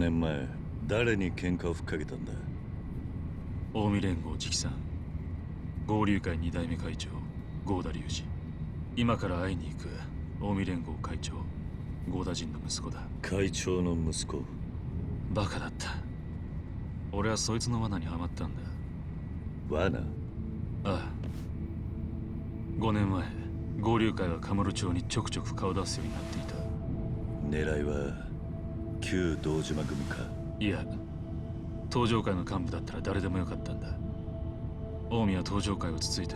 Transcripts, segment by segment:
年前誰に喧嘩をふっかけたんだ？近江連合直参合流会2代目会長合田隆二。今から会いに行く近江連合会長合田陣の息子だ。会長の息子。バカだった。俺はそいつの罠にはまったんだ。罠？ああ。5年前合流会はカムロ町にちょくちょく顔出すようになっていた。狙いは旧道島組か？いや、東上会の幹部だったら誰でもよかったんだ。近江は東上会をつついて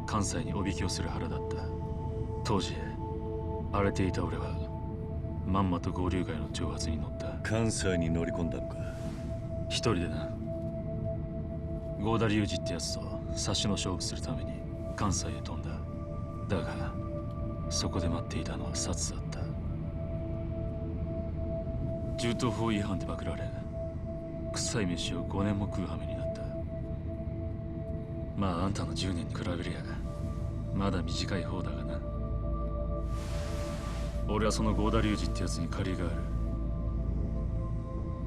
関西におびき寄せる腹だった。当時荒れていた俺はまんまと合流会の挑発に乗った。関西に乗り込んだのか？一人でな。合田隆二ってやつと差しの勝負するために関西へ飛んだ。だがそこで待っていたのは殺だった。銃刀法違反でパクられ臭い飯を5年も食う羽目になった。まああんたの10年に比べりゃまだ短い方だがな。俺はその合田隆二ってやつに借りがある。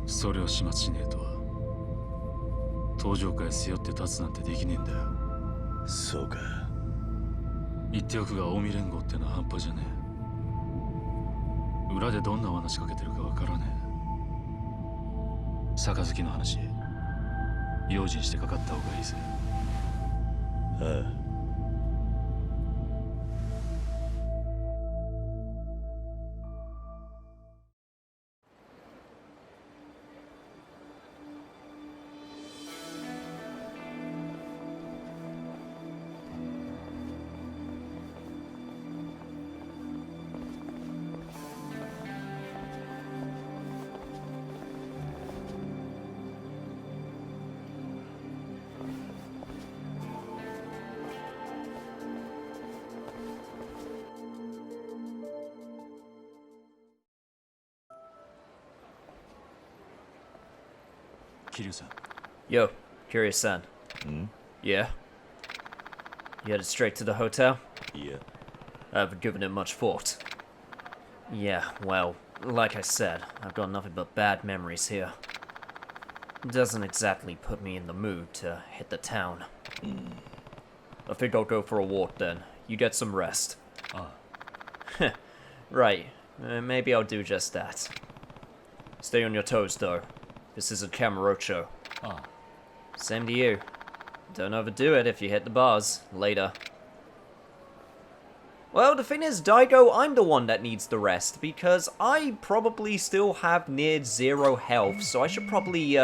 それを始末しねえと東上会背負って立つなんてできねえんだよ。そうか。言っておくが近江連合ってのは半端じゃねえ。裏でどんな罠仕掛けてるかわからねえ。杯の話用心してかかった方がいいぜ。ああ。Kiryu-san. Yo, Kiryu-san. Hmm? Yeah? You headed straight to the hotel? Yeah. I haven't given it much thought. Yeah, well, like I said, I've got nothing but bad memories here. It doesn't exactly put me in the mood to hit the town. I think I'll go for a walk then. You get some rest. Right. Maybe I'll do just that. Stay on your toes, though. This is a Kamurocho. Same to you. Don't overdo it if you hit the bars. Later. Well, the thing is, Daigo, I'm the one that needs the rest, because I probably still have near 0 health, so I should probably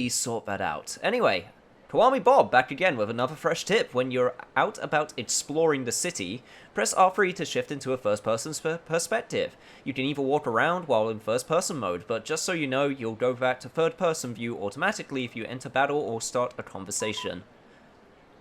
sort that out. Anyway, Kiwami Bob back again with another fresh tip. When you're out about exploring the city, press R3 to shift into a first-person perspective. You can either walk around while in first-person mode, but just so you know, you'll go back to third-person view automatically if you enter battle or start a conversation.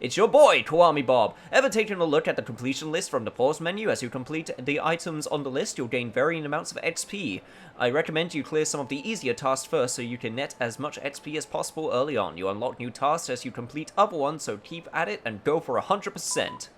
It's your boy, Kiwami Bob. Ever taken a look at the completion list from the pause menu? As you complete the items on the list, you'll gain varying amounts of XP. I recommend you clear some of the easier tasks first so you can net as much XP as possible early on. You unlock new tasks as you complete other ones, so keep at it and go for 100%.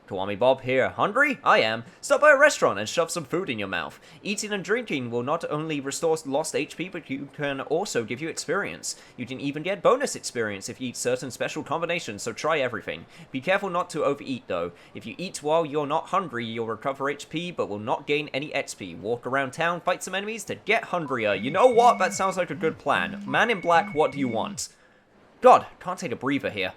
Kiwami Bob here. Hungry? I am. Stop by a restaurant and shove some food in your mouth. Eating and drinking will not only restore lost HP, but you can also give you experience. You can even get bonus experience if you eat certain special combinations, so try everything. Be careful not to overeat though. If you eat while you're not hungry, you'll recover HP, but will not gain any XP. Walk around town, fight some enemies to get hungrier. You know what? That sounds like a good plan. Man in Black, what do you want? God, can't take a breather here.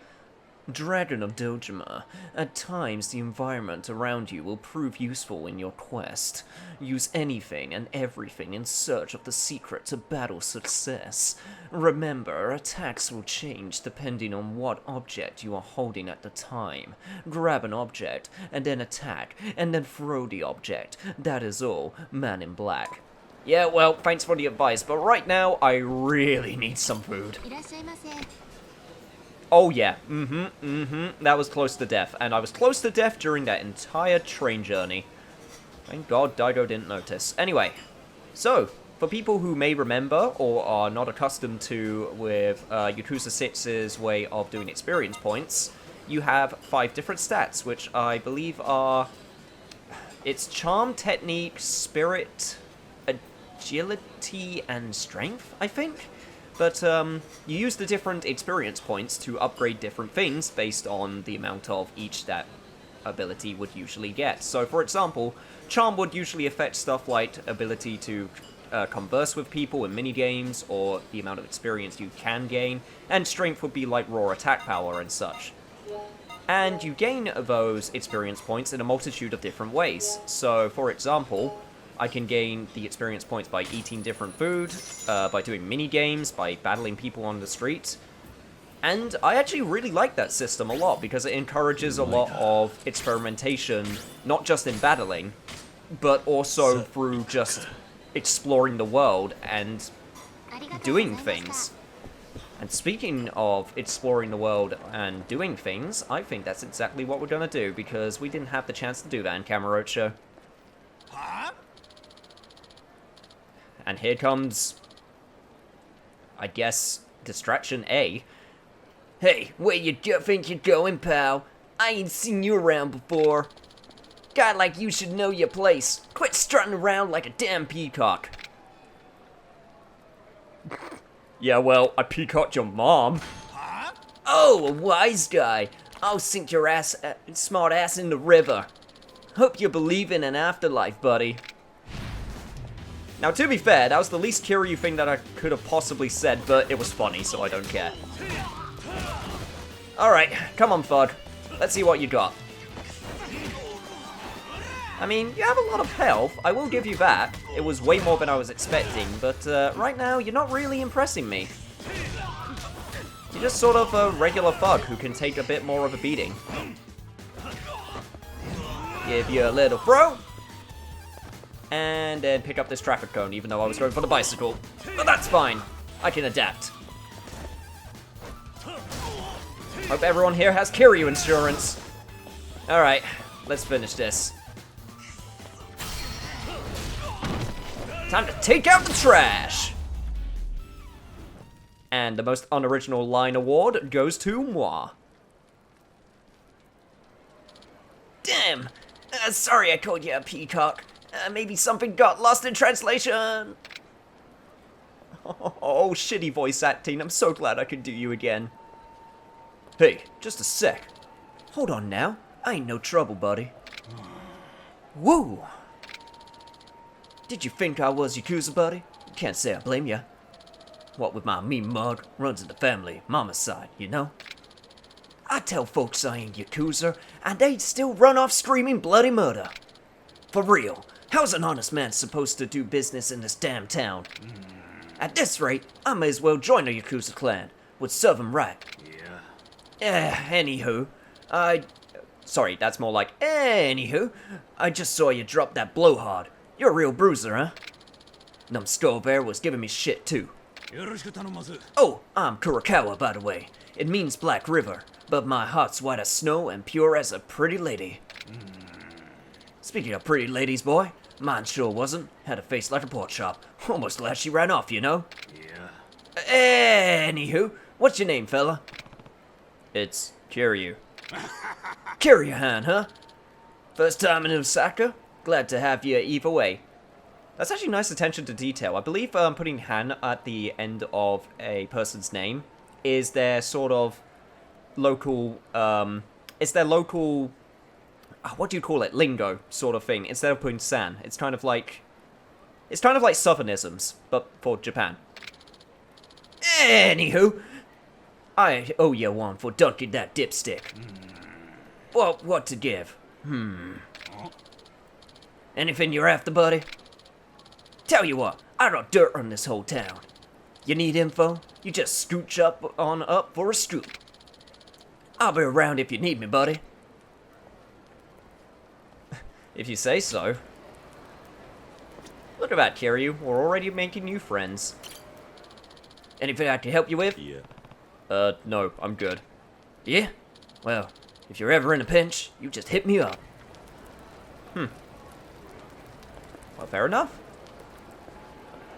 Dragon of Dojima, at times the environment around you will prove useful in your quest. Use anything and everything in search of the secret to battle success. Remember, attacks will change depending on what object you are holding at the time. Grab an object, and then attack, and then throw the object. That is all, Man in Black. Yeah, well, thanks for the advice, but right now, I really need some food. Oh yeah, that was close to death, and I was close to death during that entire train journey. Thank God Daigo didn't notice. Anyway, so, for people who may remember, or are not accustomed to with Yakuza 6's way of doing experience points, you have 5 different stats, which I believe are... It's Charm, Technique, Spirit, agility and strength, I think. But you use the different experience points to upgrade different things based on the amount of each that ability would usually get. So, for example, Charm would usually affect stuff like ability to converse with people in minigames, or the amount of experience you can gain, and Strength would be like raw attack power and such. And you gain those experience points in a multitude of different ways. So, for example, I can gain the experience points by eating different food, by doing mini-games, by battling people on the street. And I actually really like that system a lot, because it encourages a lot of experimentation, not just in battling, but also through just exploring the world and doing things. And speaking of exploring the world and doing things, I think that's exactly what we're gonna do, because we didn't have the chance to do that in Kamurocho. And here comes, I guess, Distraction A. Hey, where you think you're going, pal? I ain't seen you around before. Guy like you should know your place. Quit strutting around like a damn peacock. Yeah, well, I peacocked your mom. Oh, a wise guy. I'll sink your smart ass in the river. Hope you believe in an afterlife, buddy. Now, to be fair, that was the least Kiryu thing that I could have possibly said, but it was funny, so I don't care. Alright, come on, Thug. Let's see what you got. I mean, you have a lot of health, I will give you that. It was way more than I was expecting, but right now, you're not really impressing me. You're just sort of a regular Thug who can take a bit more of a beating. Give you a little throw. And then pick up this traffic cone, even though I was going for the bicycle. But that's fine. I can adapt. Hope everyone here has Kiryu insurance. Alright, let's finish this. Time to take out the trash! And the most unoriginal line award goes to moi. Damn! Sorry I called you a peacock. Maybe something got lost in translation. Oh, shitty voice acting. I'm so glad I could do you again. Hey, just a sec. Hold on now. I ain't no trouble, buddy. Woo! Did you think I was Yakuza, buddy? Can't say I blame ya. What with my mean mug, runs in the family, mama's side, you know? I tell folks I ain't Yakuza, and they'd still run off screaming bloody murder. For real. How's an honest man supposed to do business in this damn town? At this rate, I may as well join the Yakuza clan. Would serve 'em right. Anywho, Sorry, that's more like, anywho, I just saw you drop that blowhard. You're a real bruiser, huh? Numbskull Bear was giving me shit too. Oh, I'm Kurokawa, by the way. It means Black River, but my heart's white as snow and pure as a pretty lady. Speaking of pretty ladies, boy, mine sure wasn't. Had a face like a pork chop. Almost glad she ran off, you know? Anywho, what's your name, fella? It's Kiryu. Kiryu-han, huh? First time in Osaka? Glad to have you either way. That's actually nice attention to detail. I believe putting Han at the end of a person's name is their sort of local, it's their local, what do you call it, lingo sort of thing, instead of putting san. It's kind of like Southernisms, but for Japan. Anywho, I owe you one for dunking that dipstick. Well, what to give? Anything you're after, buddy? Tell you what, I got dirt on this whole town. You need info? You just scooch up for a scoop. I'll be around if you need me, buddy. If you say so. Look at that, Kiryu. We're already making new friends. Anything I can help you with? Yeah. No, I'm good. Yeah? Well, if you're ever in a pinch, you just hit me up. Well, fair enough.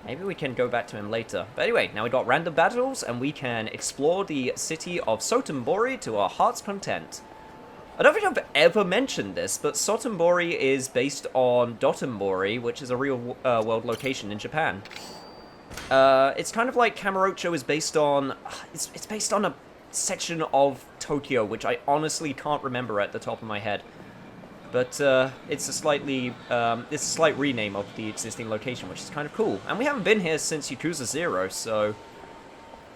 Maybe we can go back to him later. But anyway, now we got random battles, and we can explore the city of Sotenbori to our heart's content. I don't think I've ever mentioned this, but Sotenbori is based on Dotonbori, which is a real world location in Japan. It's kind of like Kamurocho is based on... It's based on a section of Tokyo, which I honestly can't remember at the top of my head. But it's a slight rename of the existing location, which is kind of cool. And we haven't been here since Yakuza 0, so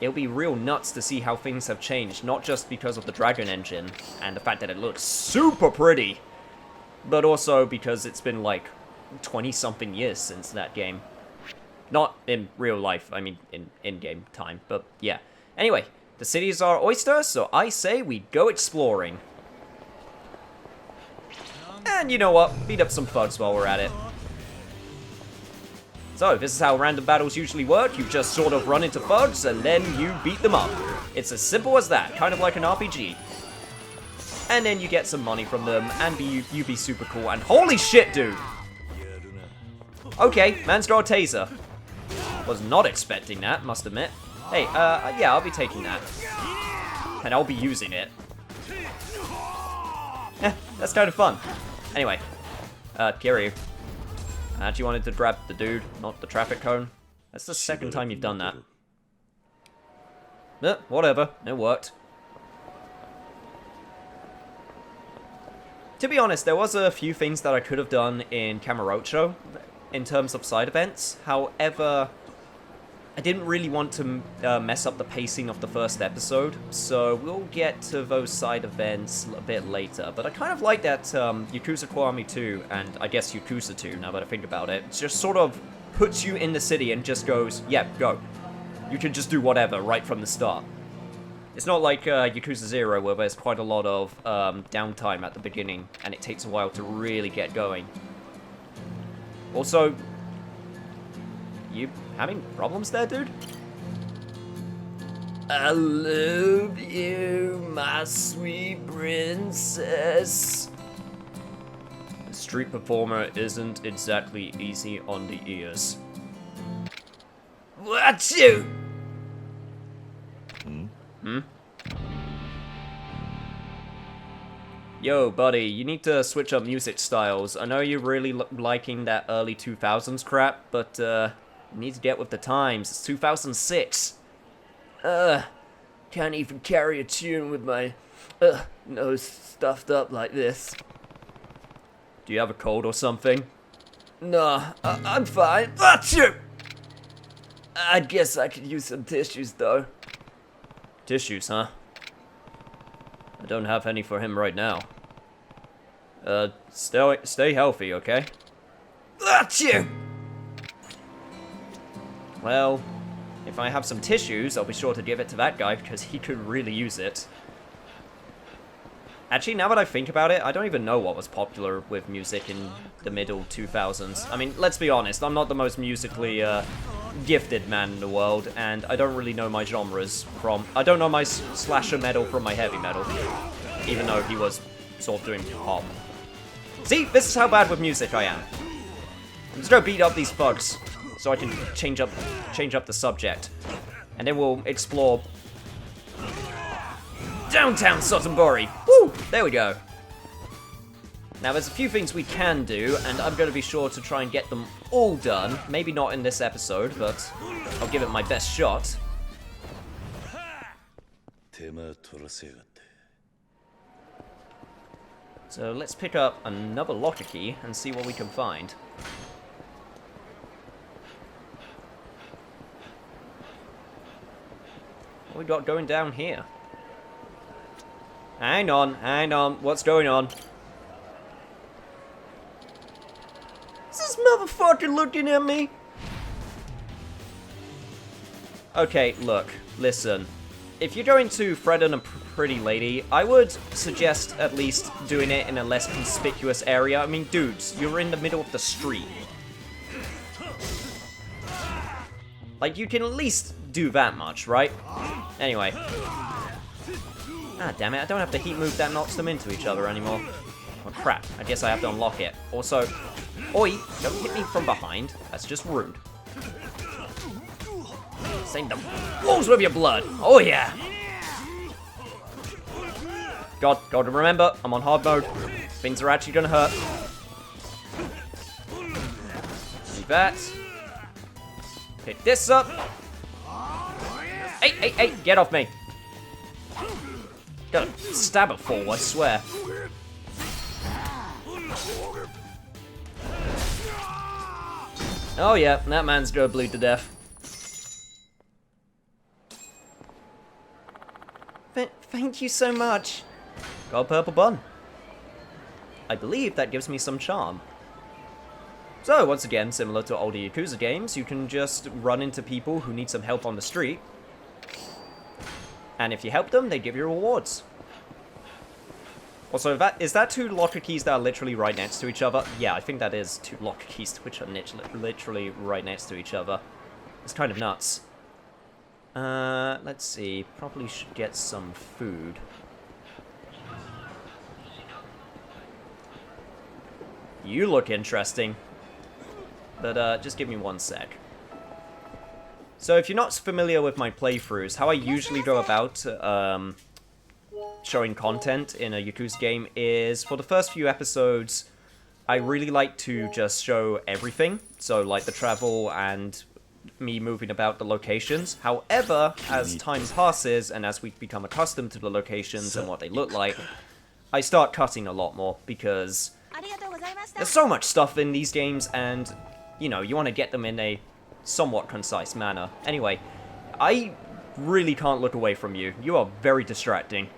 it'll be real nuts to see how things have changed, not just because of the Dragon engine and the fact that it looks super pretty, but also because it's been like 20-something years since that game. Not in real life, I mean in-game time, but yeah. Anyway, the cities are oysters, so I say we go exploring. And you know what? Beat up some thugs while we're at it. So, this is how random battles usually work. You just sort of run into thugs, and then you beat them up. It's as simple as that, kind of like an RPG. And then you get some money from them, and you be super cool. And holy shit, dude! Okay, man's got a taser. Was not expecting that, must admit. Hey, yeah, I'll be taking that. And I'll be using it. That's kind of fun. Anyway, Kiryu. I actually wanted to grab the dude, not the traffic cone. That's the second time you've done that. Whatever, it worked. To be honest, there was a few things that I could have done in Kamurocho in terms of side events. However, I didn't really want to mess up the pacing of the first episode, so we'll get to those side events a bit later. But I kind of like that Yakuza Kiwami 2, and I guess Yakuza 2, now that I think about it, just sort of puts you in the city and just goes, yeah, go. You can just do whatever right from the start. It's not like Yakuza 0, where there's quite a lot of downtime at the beginning, and it takes a while to really get going. Also, you having problems there, dude? I love you, my sweet princess. A street performer isn't exactly easy on the ears. Watch you! Yo, buddy, you need to switch up music styles. I know you're really liking that early 2000s crap, but you need to get with the times. It's 2006. Can't even carry a tune with my nose stuffed up like this. Do you have a cold or something? Nah, I'm fine. Achoo! I guess I could use some tissues, though. Tissues, huh? I don't have any for him right now. Stay healthy, okay? Achoo! Well, if I have some tissues, I'll be sure to give it to that guy, because he could really use it. Actually, now that I think about it, I don't even know what was popular with music in the middle 2000s. I mean, let's be honest, I'm not the most musically gifted man in the world, and I don't really know my genres from... I don't know my slasher metal from my heavy metal, even though he was sort of doing pop. See, this is how bad with music I am. I'm just gonna beat up these bugs, so I can change up the subject, and then we'll explore downtown Sotenbori. Woo! There we go. Now, there's a few things we can do, and I'm going to be sure to try and get them all done. Maybe not in this episode, but I'll give it my best shot. So let's pick up another locker key and see what we can find. What we got going down here? Hang on, what's going on? Is this motherfucker looking at me? Okay, look, listen. If you're going to threaten a pretty lady, I would suggest at least doing it in a less conspicuous area. I mean, dudes, you're in the middle of the street. Like, you can at least do that much, right? Anyway. Ah, damn it, I don't have the heat move that knocks them into each other anymore. Oh, crap. I guess I have to unlock it. Also, oi, don't hit me from behind. That's just rude. Send the wolves with your blood. Oh, yeah. Gotta remember, I'm on hard mode. Things are actually gonna hurt. Do that. Pick this up. Hey, get off me. Gotta stab it full, I swear. Oh yeah, that man's gonna bleed to death. Thank you so much. Got a purple bun. I believe that gives me some charm. So, once again, similar to older Yakuza games, you can just run into people who need some help on the street. And if you help them, they give you rewards. Also, is that two locker keys that are literally right next to each other? Yeah, I think that is two locker keys which are literally right next to each other. It's kind of nuts. Let's see. Probably should get some food. You look interesting. But, just give me one sec. So, if you're not familiar with my playthroughs, how I usually go about, showing content in a Yakuza game is, for the first few episodes, I really like to just show everything. So, like, the travel and me moving about the locations. However, as time passes and as we become accustomed to the locations and what they look like, I start cutting a lot more because there's so much stuff in these games and, you know, you want to get them in a somewhat concise manner. Anyway, I really can't look away from you. You are very distracting.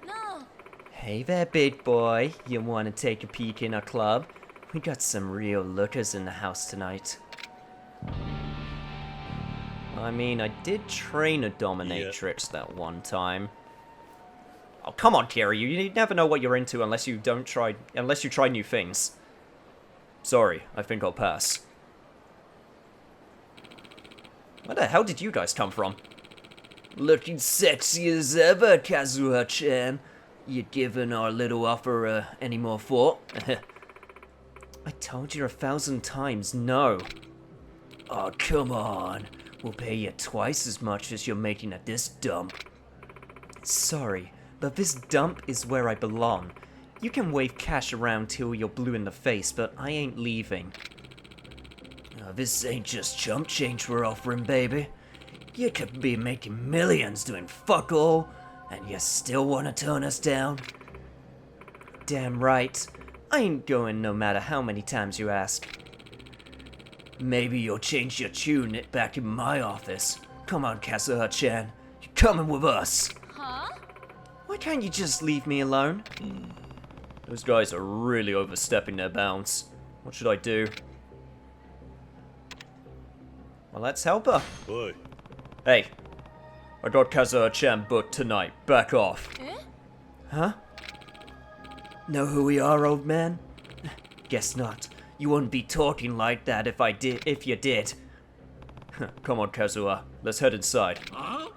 No. Hey there, big boy. You want to take a peek in our club? We got some real lookers in the house tonight. I mean, I did train a dominatrix that one time. Oh, come on, Kiryu. You never know what you're into unless you try new things. Sorry, I think I'll pass. Where the hell did you guys come from? Looking sexy as ever, Kazuha-chan. You giving our little offer any more thought? I told you 1,000 times no. Oh, come on. We'll pay you twice as much as you're making at this dump. Sorry, but this dump is where I belong. You can wave cash around till you're blue in the face, but I ain't leaving. This ain't just chump change we're offering, baby. You could be making millions doing fuck all, and you still want to turn us down? Damn right. I ain't going no matter how many times you ask. Maybe you'll change your tune back in my office. Come on, Kazuha-chan. You're coming with us. Huh? Why can't you just leave me alone? Those guys are really overstepping their bounds. What should I do? Well, let's help her. Oi. Hey, I got Kazuha-chan booked tonight. Back off. Eh? Huh? Know who we are, old man? Guess not. You wouldn't be talking like that if you did. Come on, Kazuha. Let's head inside. Huh?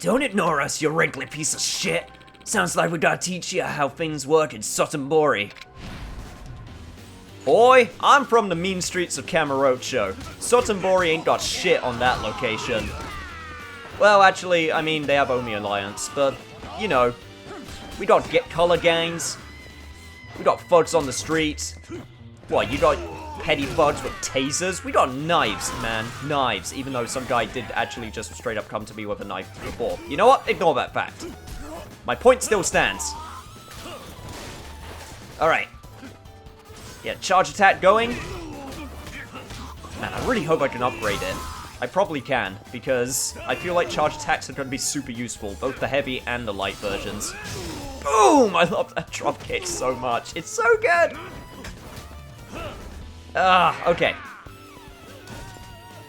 Don't ignore us, you wrinkly piece of shit. Sounds like we gotta teach you how things work in Sotenbori. Boy, I'm from the mean streets of Kamurocho. Sotenbori ain't got shit on that location. Well, actually, I mean, they have Omi Alliance, but, you know, we got color gangs. We got thugs on the streets. What, you got petty thugs with tasers? We got knives, man. Knives, even though some guy did actually just straight up come to me with a knife before. You know what? Ignore that fact. My point still stands. Alright. Yeah, charge attack going. Man, I really hope I can upgrade it. I probably can, because I feel like charge attacks are going to be super useful, both the heavy and the light versions. Boom! I love that drop kick so much. It's so good! Okay.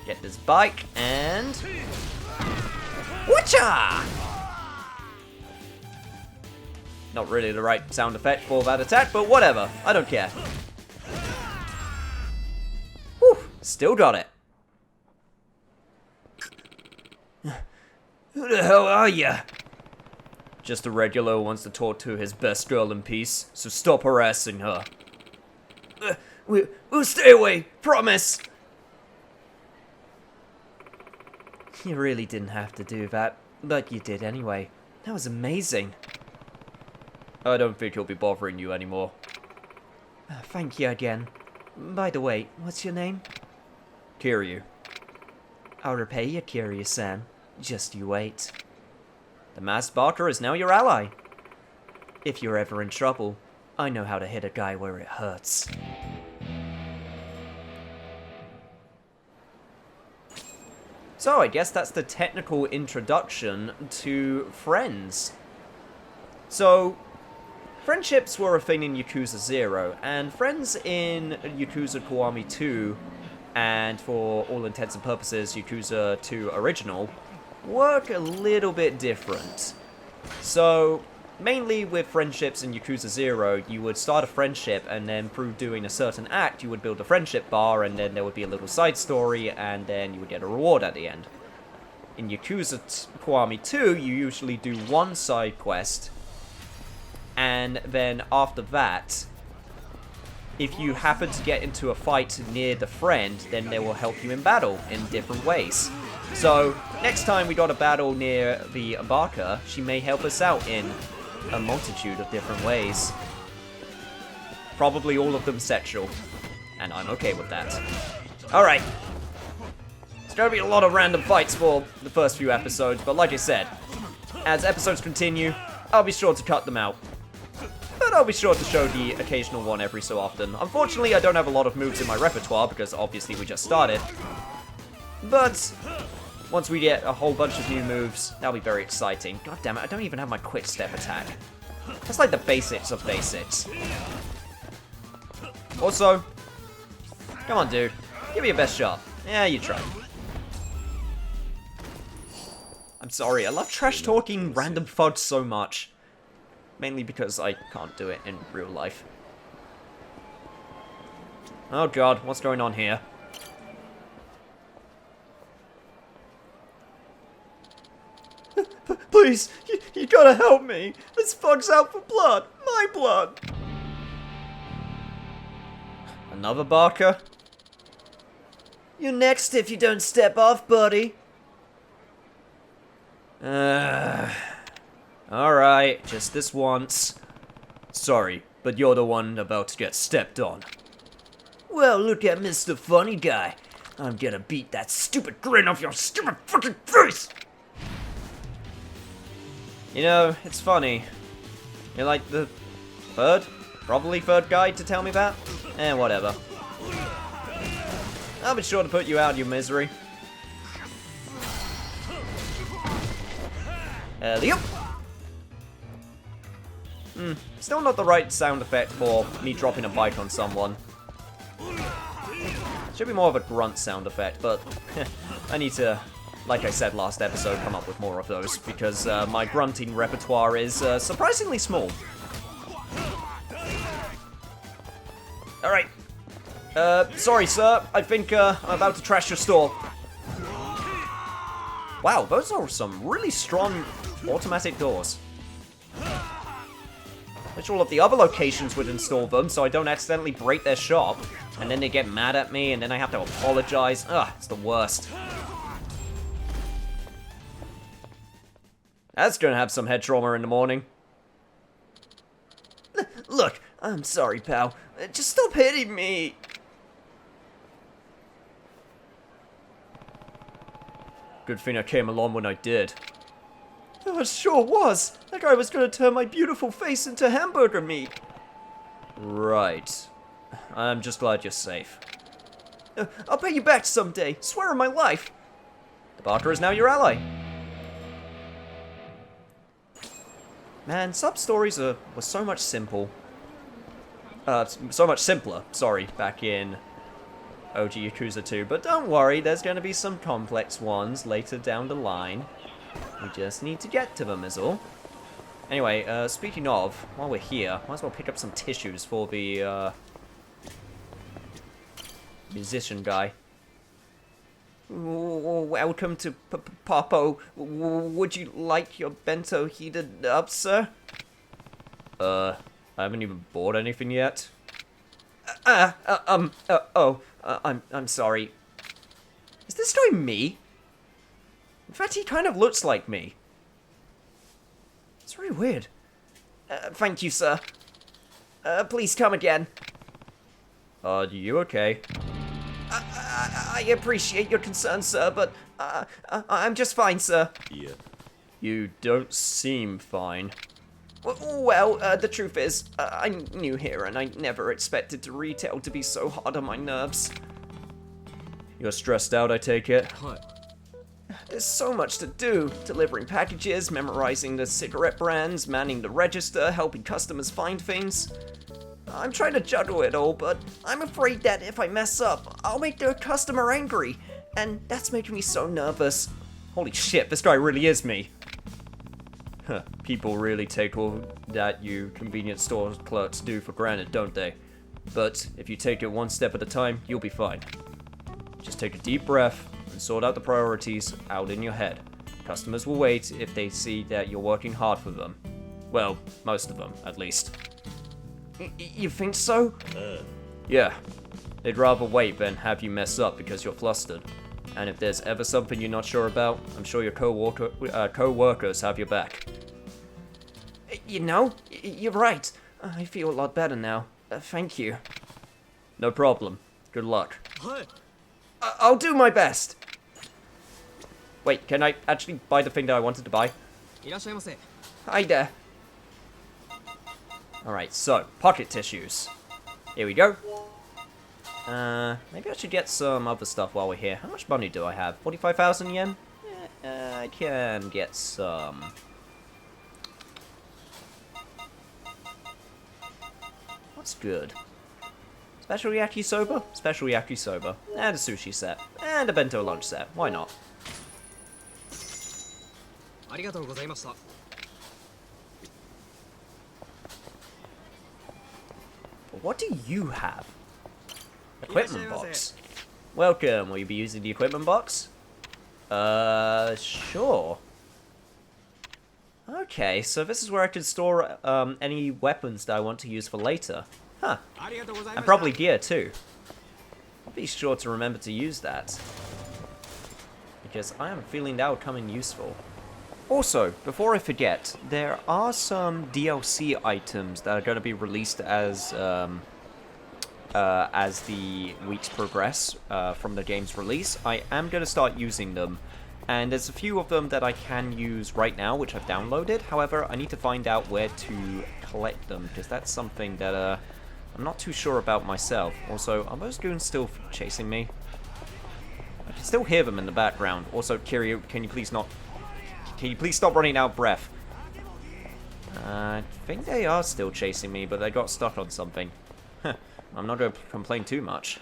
Get this bike, and... Whatcha! Not really the right sound effect for that attack, but whatever. I don't care. Whew, still got it. Who the hell are you? Just a regular who wants to talk to his best girl in peace, so stop harassing her. We'll stay away, promise! You really didn't have to do that, but you did anyway. That was amazing. I don't think he'll be bothering you anymore. Thank you again. By the way, what's your name? Kiryu. I'll repay you, Kiryu-san. Just you wait. The masked barker is now your ally. If you're ever in trouble, I know how to hit a guy where it hurts. So I guess that's the technical introduction to friends. So, friendships were a thing in Yakuza 0, and friends in Yakuza Kiwami 2, and for all intents and purposes, Yakuza 2 Original, work a little bit different. So, mainly with friendships in Yakuza 0, you would start a friendship, and then through doing a certain act, you would build a friendship bar, and then there would be a little side story, and then you would get a reward at the end. In Yakuza Kiwami 2, you usually do one side quest, and then after that, if you happen to get into a fight near the friend, then they will help you in battle in different ways. So, next time we got a battle near the Barker, she may help us out in a multitude of different ways. Probably all of them sexual. And I'm okay with that. Alright. It's gonna be a lot of random fights for the first few episodes, but like I said, as episodes continue, I'll be sure to cut them out. But I'll be sure to show the occasional one every so often. Unfortunately, I don't have a lot of moves in my repertoire, because obviously we just started. But once we get a whole bunch of new moves, that'll be very exciting. God damn it, I don't even have my quick step attack. That's like the basics of basics. Also, come on, dude. Give me your best shot. Yeah, you tried. I'm sorry, I love trash-talking random fudge so much. Mainly because I can't do it in real life. Oh god, what's going on here? Please, you gotta help me. This fog's out for blood. My blood. Another Barker? You're next if you don't step off, buddy. Alright, just this once. Sorry, but you're the one about to get stepped on. Well, look at Mr. Funny Guy. I'm gonna beat that stupid grin off your stupid fucking face! You know, it's funny. You're like the probably third guy to tell me that? Whatever. I'll be sure to put you out of your misery. Yep. Still not the right sound effect for me dropping a bike on someone. Should be more of a grunt sound effect, but I need to, like I said last episode, come up with more of those, because my grunting repertoire is surprisingly small. Alright. Sorry, sir. I think I'm about to trash your store. Wow, those are some really strong automatic doors. Wish all of the other locations would install them so I don't accidentally break their shop. And then they get mad at me and then I have to apologize. Ugh, it's the worst. That's gonna have some head trauma in the morning. Look, I'm sorry, pal. Just stop hitting me. Good thing I came along when I did. Oh, it sure was. That guy was gonna turn my beautiful face into hamburger meat. Right. I'm just glad you're safe. I'll pay you back someday. Swear on my life. The Barker is now your ally. Man, sub-stories were so much so much simpler, sorry, back in OG Yakuza 2. But don't worry, there's going to be some complex ones later down the line. We just need to get to them is all. Anyway, speaking of, while we're here, might as well pick up some tissues for the, musician guy. Welcome to Popo. Would you like your bento heated up, sir? I haven't even bought anything yet. I'm sorry. Is this guy me? In fact, he kind of looks like me. It's really weird. Thank you, sir. Please come again. Are you okay? I appreciate your concern, sir, but I'm just fine, sir. Yeah. You don't seem fine. Well, the truth is, I'm new here and I never expected to retail to be so hard on my nerves. You're stressed out, I take it? There's so much to do. Delivering packages, memorizing the cigarette brands, manning the register, helping customers find things. I'm trying to juggle it all, but I'm afraid that if I mess up, I'll make the customer angry. And that's making me so nervous. Holy shit, this guy really is me. Huh, people really take all that you convenience store clerks do for granted, don't they? But if you take it one step at a time, you'll be fine. Just take a deep breath and sort out the priorities out in your head. Customers will wait if they see that you're working hard for them. Well, most of them, at least. You think so? Yeah. They'd rather wait than have you mess up because you're flustered. And if there's ever something you're not sure about, I'm sure your co-workers have your back. You know, you're right. I feel a lot better now. Thank you. No problem. Good luck. I'll do my best. Wait, can I actually buy the thing that I wanted to buy? Hi there. Alright, so, pocket tissues. Here we go. Maybe I should get some other stuff while we're here. How much money do I have? 45,000 yen? I can get some. What's good? Special yakisoba? Special yakisoba. And a sushi set. And a bento lunch set. Why not? What do you have? Equipment box. Welcome. Will you be using the equipment box? Sure. Okay, so this is where I can store any weapons that I want to use for later. Huh. And probably gear too. I'll be sure to remember to use that. Because I am feeling that would come in useful. Also, before I forget, there are some DLC items that are going to be released as the weeks progress from the game's release. I am going to start using them, and there's a few of them that I can use right now, which I've downloaded. However, I need to find out where to collect them, because that's something that I'm not too sure about myself. Also, are those goons still chasing me? I can still hear them in the background. Also, Kiryu, can you please stop running out of breath? I think they are still chasing me, but they got stuck on something. I'm not going to complain too much.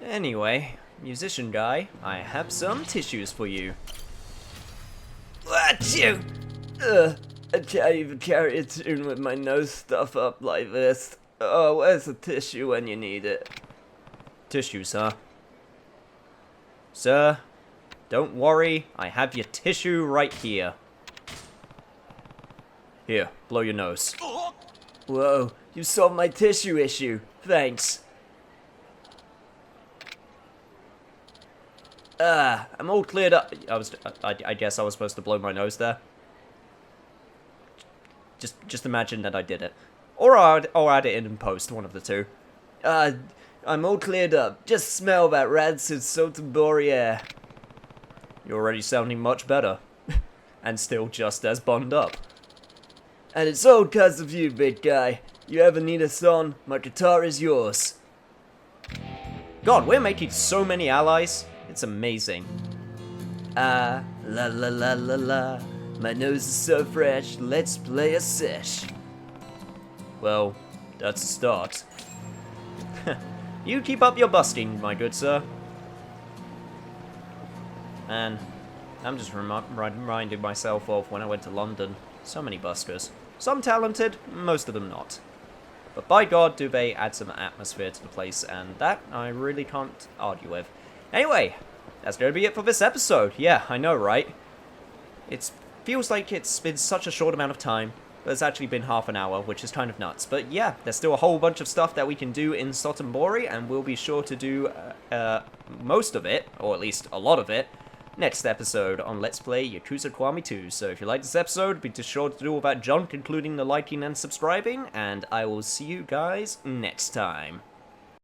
Anyway, musician guy, I have some tissues for you. Achoo! I can't even carry a tune with my nose stuffed up like this. Oh, where's the tissue when you need it? Tissues, huh? Sir, don't worry, I have your tissue right here. Here, blow your nose. Whoa, you solved my tissue issue. Thanks. I'm all cleared up. I guess I was supposed to blow my nose there. Just imagine that I did it. Or I'll add it in post, one of the two. I'm all cleared up. Just smell that rancid Sotenbori air. You're already sounding much better. And still just as bunged up. And it's all because of you, big guy. You ever need a song, my guitar is yours. God, we're making so many allies. It's amazing. La la la la la. My nose is so fresh, let's play a sesh. Well, that's a start. You keep up your busking, my good sir. And I'm just reminding myself of when I went to London. So many buskers. Some talented, most of them not. But by God, do they add some atmosphere to the place, and that I really can't argue with. Anyway, that's going to be it for this episode. Yeah, I know, right? It feels like it's been such a short amount of time, but it's actually been half an hour, which is kind of nuts. But yeah, there's still a whole bunch of stuff that we can do in Sotenbori, and we'll be sure to do most of it, or at least a lot of it, next episode on Let's Play Yakuza Kiwami 2. So if you like this episode, be sure to do all that junk, including the liking and subscribing, and I will see you guys next time.